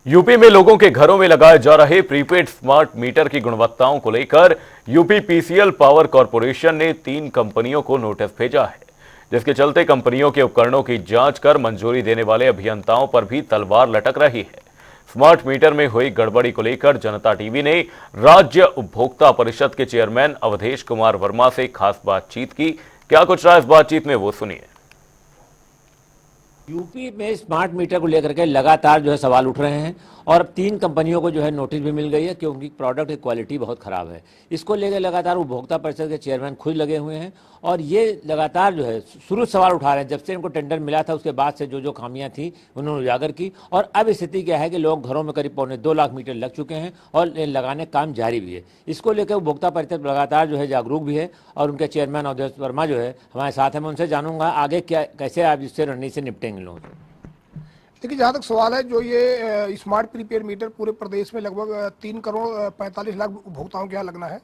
UP में लोगों के घरों में लगाए जा रहे प्रीपेड स्मार्ट मीटर की गुणवत्ताओं को लेकर यूपी पीसीएल पावर कॉर्पोरेशन ने 3 कंपनियों को नोटिस भेजा है, जिसके चलते कंपनियों के उपकरणों की जांच कर मंजूरी देने वाले अभियंताओं पर भी तलवार लटक रही है। स्मार्ट मीटर में हुई गड़बड़ी को लेकर जनता टीवी ने राज्य उपभोक्ता परिषद के चेयरमैन अवधेश कुमार वर्मा से खास बातचीत की। क्या कुछ रहा इस बातचीत में, वो सुनिए। यूपी में स्मार्ट मीटर को लेकर के लगातार जो है सवाल उठ रहे हैं और 3 कंपनियों को जो है नोटिस भी मिल गई है कि उनकी प्रोडक्ट की क्वालिटी बहुत ख़राब है। इसको लेकर लगातार उपभोक्ता परिषद के चेयरमैन खुद लगे हुए हैं और ये लगातार जो है शुरू सवाल उठा रहे हैं। जब से इनको टेंडर मिला था उसके बाद से जो जो खामियां थी उन्होंने उजागर की और अब स्थिति क्या है कि लोग घरों में करीब 2.25 लाख मीटर लग चुके हैं और लगाने काम जारी भी है। इसको लेकर उपभोक्ता परिषद लगातार जो है जागरूक भी है और उनके चेयरमैन अवधेश वर्मा जो है हमारे साथ हैं। मैं उनसे जानूंगा आगे क्या कैसे आप इससे रणनीति से निपटेंगे लोगों से। देखिए, जहाँ तक सवाल है, जो ये स्मार्ट प्रीपेड मीटर पूरे प्रदेश में लगभग 3 करोड़ 45 लाख उपभोक्ताओं के यहाँ लगना है,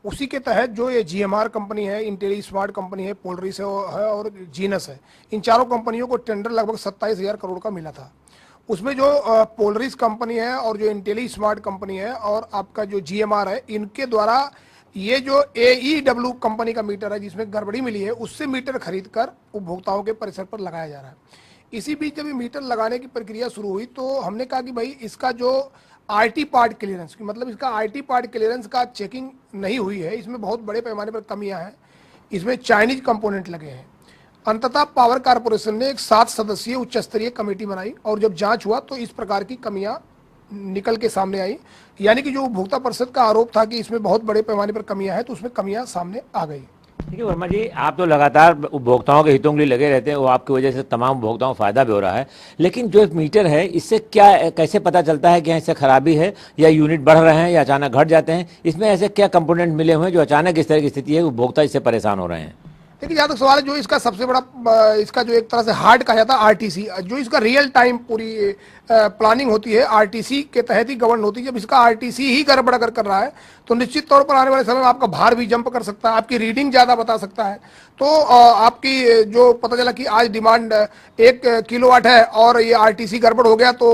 उसी के तहत जो ये जीएमआर कंपनी है, इंटेली स्मार्ट कंपनी है, पोलरिस है और जीनस है, इन चारों कंपनियों को टेंडर लगभग 27,000 करोड़ का मिला था। उसमें जो पोलरिस कंपनी है और जो इंटेली स्मार्ट कंपनी है और आपका जो जीएमआर है, इनके द्वारा ये जो AEW कंपनी का मीटर है जिसमें गड़बड़ी मिली है, उससे मीटर खरीद कर उपभोक्ताओं के परिसर पर लगाया जा रहा है। इसी बीच जब ये मीटर लगाने की प्रक्रिया शुरू हुई तो हमने कहा कि भाई इसका जो आईटी पार्ट क्लियरेंस की मतलब इसका आईटी पार्ट क्लियरेंस का चेकिंग नहीं हुई है, इसमें बहुत बड़े पैमाने पर कमियां हैं, इसमें चाइनीज कंपोनेंट लगे हैं। अंततः पावर कारपोरेशन ने एक 7 सदस्यीय उच्च स्तरीय कमेटी बनाई और जब जांच हुआ तो इस प्रकार की कमियां निकल के सामने आई। यानी कि जो उपभोक्ता परिषद का आरोप था कि इसमें बहुत बड़े पैमाने पर कमियां हैं, तो उसमें कमियां सामने आ गई। ठीक है वर्मा जी, आप तो लगातार उपभोक्ताओं के हितों के लिए लगे रहते हैं, वो आपकी वजह से तमाम उपभोक्ताओं को फायदा भी हो रहा है, लेकिन जो मीटर है इससे क्या कैसे पता चलता है कि इससे खराबी है या यूनिट बढ़ रहे हैं या अचानक घट जाते हैं? इसमें ऐसे क्या कंपोनेंट मिले हुए हैं जो अचानक इस तरह की स्थिति है उपभोक्ता इससे परेशान हो रहे हैं? देखिए, जहाँ तक सवाल है, जो इसका सबसे बड़ा इसका जो एक तरह से हार्ड कहा जाता है आरटीसी, जो इसका रियल टाइम पूरी प्लानिंग होती है आरटीसी के तहत ही गवर्न होती है। जब इसका आरटीसी ही गड़बड़ अगर कर रहा है तो निश्चित तौर पर आने वाले समय में आपका भार भी जंप कर सकता है, आपकी रीडिंग ज़्यादा बता सकता है। तो आपकी जो पता चला कि आज डिमांड 1 किलोवाट है और ये आरटीसी गड़बड़ हो गया तो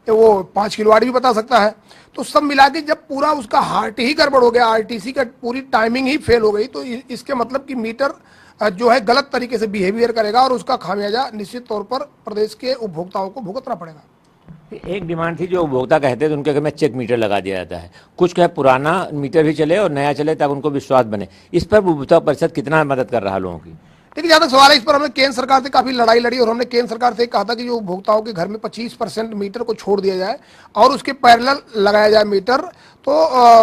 वो 5 किलोवाट भी बता सकता है। तो सब मिला के जब पूरा उसका हार्ट ही गड़बड़ हो गया, आरटीसी का पूरी टाइमिंग ही फेल हो गई, तो इसके मतलब कि मीटर जो है गलत तरीके से बिहेवियर करेगा और उसका खामियाजा निश्चित तौर पर प्रदेश के उपभोक्ताओं को भुगतना पड़ेगा। एक डिमांड थी जो उपभोक्ता कहते थे उनके घर में चेक मीटर लगा दिया जाता है, कुछ कहे पुराना मीटर भी चले और नया चले ताकि उनको विश्वास बने। इस पर उपभोक्ता परिषद कितना मदद कर रहा है लोगों की? देखिए, जहाँ तक सवाल है, इस पर हमने केंद्र सरकार से काफी लड़ाई लड़ी और हमने केंद्र सरकार से कहा था कि जो उपभोक्ताओं के घर में 25% मीटर को छोड़ दिया जाए और उसके पैरेलल लगाया जाए मीटर। तो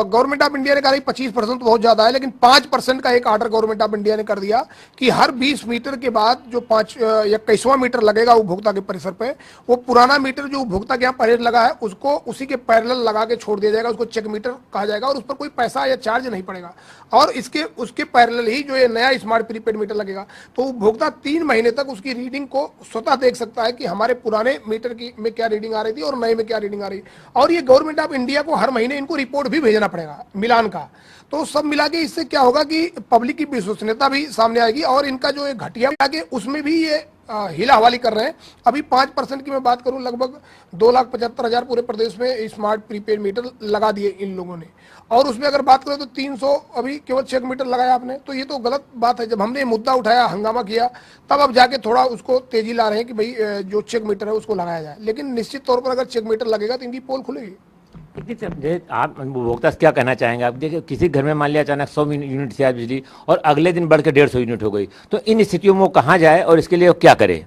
गवर्नमेंट ऑफ इंडिया ने कहा 25% तो बहुत ज्यादा है, लेकिन 5% का एक आर्डर गवर्नमेंट ऑफ इंडिया ने कर दिया कि हर 20 मीटर के बाद जो 21वां मीटर लगेगा उपभोक्ता के परिसर पे, वो पुराना मीटर जो उपभोक्ता के यहाँ पहले लगा है उसको उसी के पैरेलल लगा के छोड़ दिया जाएगा। उसको चेक मीटर कहा जाएगा और उस पर कोई पैसा या चार्ज नहीं पड़ेगा और उसके पैरेलल ही जो ये नया स्मार्ट प्रीपेड मीटर लगेगा, तो उपभोक्ता 3 महीने तक उसकी रीडिंग को स्वतः देख सकता है कि हमारे पुराने मीटर की में क्या रीडिंग आ रही थी और नए में क्या रीडिंग आ रही है। और ये गवर्नमेंट ऑफ इंडिया को हर महीने इनको रिपोर्ट भी भेजना पड़ेगा मिलान का। तो सब मिला के इससे क्या होगा कि पब्लिक की विश्वसनीयता भी सामने आएगी और इनका जो एक घटिया आगे उसमें भी ये हिला हवाली कर रहे हैं। अभी 5% की मैं बात करूं, लगभग 2,75,000 पूरे प्रदेश में स्मार्ट प्रीपेड मीटर लगा दिए इन लोगों ने, और उसमें अगर बात करें तो 300 अभी केवल चेक मीटर लगाया आपने, तो ये तो गलत बात है। जब हमने ये मुद्दा उठाया, हंगामा किया, तब अब जाके थोड़ा उसको तेजी ला रहे हैं कि भाई जो चेक मीटर है उसको लगाया जाए, लेकिन निश्चित तौर पर अगर चेक मीटर लगेगा तो इनकी पोल खुलेगी। आप उपभोक्ता से क्या कहना चाहेंगे? आप देखिए किसी घर में मान लिया अचानक 100 यूनिट से आज बिजली और अगले दिन बढ़ के 150 यूनिट हो गई, तो इन स्थितियों में वो कहाँ जाए और इसके लिए वो क्या करे?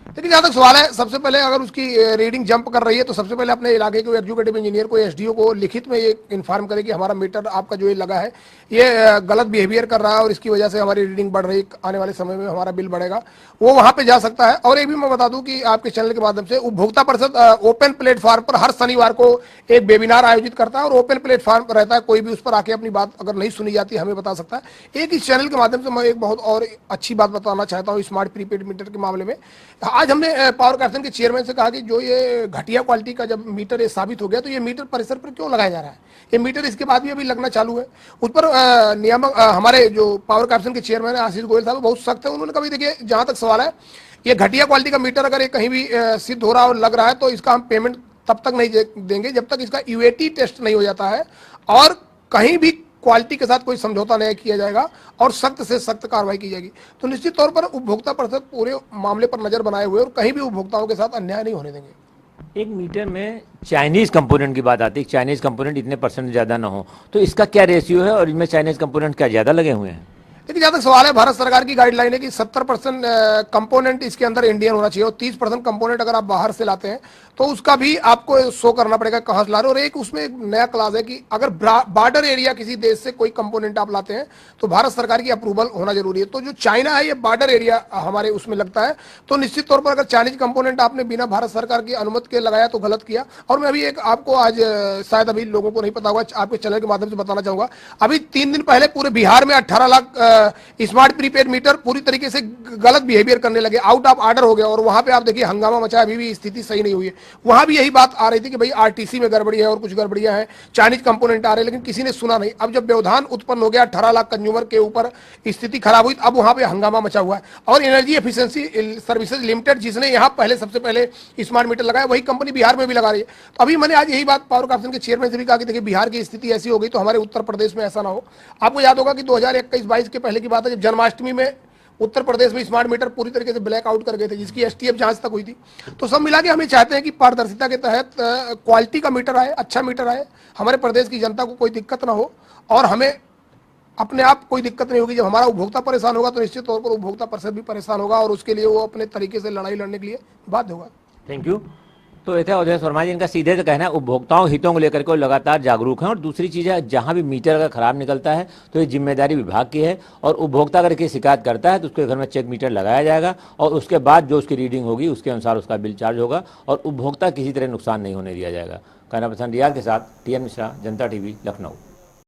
लेकिन जहाँ तक सवाल है, सबसे पहले अगर उसकी रीडिंग जंप कर रही है तो सबसे पहले अपने इलाके के एग्जीक्यूटिव इंजीनियर को, एसडीओ को लिखित में ये इन्फॉर्म करे कि हमारा मीटर आपका जो ये लगा है ये गलत बिहेवियर कर रहा है और इसकी वजह से हमारी रीडिंग बढ़ रही है, आने वाले समय में हमारा बिल बढ़ेगा। वो वहाँ पे जा सकता है। और ये भी मैं बता दूं कि आपके चैनल के माध्यम से उपभोक्ता परिषद ओपन प्लेटफॉर्म पर हर शनिवार को एक वेबिनार आयोजित करता है और ओपन प्लेटफॉर्म पर रहता है, कोई भी उस पर आके अपनी बात अगर नहीं सुनी जाती हमें बता सकता है। एक इस चैनल के माध्यम से मैं एक बहुत और अच्छी बात बताना चाहता हूँ स्मार्ट प्रीपेड मीटर के मामले में। आज हमने पावर कॉर्पोरेशन के चेयरमैन से कहा कि जो ये घटिया क्वालिटी का जब मीटर ये साबित हो गया तो ये मीटर परिसर पर क्यों लगाया जा रहा है, ये मीटर इसके बाद भी अभी लगना चालू है। उस पर नियामक हमारे जो पावर कॉर्पोरेशन के चेयरमैन है आशीष गोयल साहब बहुत सख्त है। उन्होंने कहा देखिए, जहां तक सवाल है, ये घटिया क्वालिटी का मीटर अगर ये कहीं भी सिद्ध हो रहा है और लग रहा है तो इसका हम पेमेंट तब तक नहीं देंगे जब तक इसका यूएटी टेस्ट नहीं हो जाता है और कहीं भी क्वालिटी के साथ कोई समझौता नहीं किया जाएगा और सख्त से सख्त कार्रवाई की जाएगी। तो निश्चित तौर पर उपभोक्ता परिषद पूरे मामले पर नजर बनाए हुए और कहीं भी उपभोक्ताओं के साथ अन्याय नहीं होने देंगे। एक मीटर में चाइनीज कंपोनेंट की बात आती है, चाइनीज कंपोनेंट इतने परसेंट ज़्यादा ना हो, तो इसका क्या रेशियो है और इनमें चाइनीज कंपोनेंट क्या ज़्यादा लगे हुए हैं? लेकिन जहां तक सवाल है, भारत सरकार की गाइडलाइन है कि 70% कंपोनेंट इसके अंदर इंडियन होना चाहिए और 30% कंपोनेंट अगर आप बाहर से लाते हैं तो उसका भी आपको शो करना पड़ेगा कहां से ला रहे हो। और एक उसमें एक नया क्लास है कि अगर बॉर्डर एरिया किसी देश से कोई कंपोनेंट आप लाते हैं तो भारत सरकार की अप्रूवल होना जरूरी है। तो जो चाइना है ये बॉर्डर एरिया हमारे उसमें लगता है, तो निश्चित तौर पर अगर चाइनीज कंपोनेंट आपने बिना भारत सरकार की अनुमति के लगाया तो गलत किया। और मैं अभी एक आपको आज शायद अभी लोगों को नहीं पता होगा, आपके चैनल के माध्यम से बताना चाहूंगा, अभी 3 दिन पहले पूरे बिहार में 18 लाख स्मार्ट प्रीपेड मीटर पूरी तरीके से गलत बिहेवियर करने लगे, आउट ऑफ ऑर्डर हो गया और वहां पे आप देखिए हंगामा मचा, अभी भी स्थिति सही नहीं हुई है। वहां भी यही बात आ रही थी कि भाई आरटीसी में गड़बड़ी है और कुछ गड़बड़ियां हैं, चाइनीज कंपोनेंट आ रहे हैं, लेकिन किसी ने सुना नहीं। अब जब व्यवधान उत्पन्न हो गया, 18 लाख कंज्यूमर के ऊपर स्थिति खराब हुई, अब वहां पे हंगामा मचा हुआ है। और एनर्जी एफिशिएंसी सर्विसेज लिमिटेड जिसने यहां पहले सबसे पहले स्मार्ट मीटर लगाया, वही कंपनी बिहार में भी लगा रही है। तो अभी मैंने आज यही बात पावर कॉर्पोरेशन के चेयरमैन से भी कहा कि देखिए बिहार की स्थिति ऐसी हो गई तो हमारे उत्तर प्रदेश में ऐसा ना हो। आपको याद होगा कि 2021-22 के पहले की बात है, जब जन्माष्टमी में उत्तर प्रदेश में स्मार्ट मीटर पूरी तरीके से ब्लैक आउट कर गए थे, जिसकी एसटीएफ जांच तक हुई थी। तो सब मिला के हम ये चाहते हैं कि पारदर्शिता के तहत क्वालिटी का मीटर आए, अच्छा मीटर आए, हमारे प्रदेश की जनता को कोई दिक्कत ना हो और हमें अपने आप कोई दिक्कत नहीं होगी। जब हमारा उपभोक्ता परेशान होगा तो निश्चित तौर पर उपभोक्ता परिषद भी परेशान होगा और उसके लिए वो अपने तरीके से लड़ाई लड़ने के लिए बाध्य होगा। Thank you. तो ये थे अवधेश वर्मा जी, इनका सीधे से कहना है उपभोक्ताओं हितों को लेकर के वो लगातार जागरूक हैं। और दूसरी चीज़ है, जहाँ भी मीटर अगर खराब निकलता है तो ये जिम्मेदारी विभाग की है और उपभोक्ता अगर की शिकायत करता है तो उसके घर में चेक मीटर लगाया जाएगा और उसके बाद जो उसकी रीडिंग होगी उसके अनुसार उसका बिल चार्ज होगा और उपभोक्ता किसी तरह नुकसान नहीं होने दिया जाएगा। कहना पसंद रियाज के साथ TN मिश्रा, जनता TV, लखनऊ।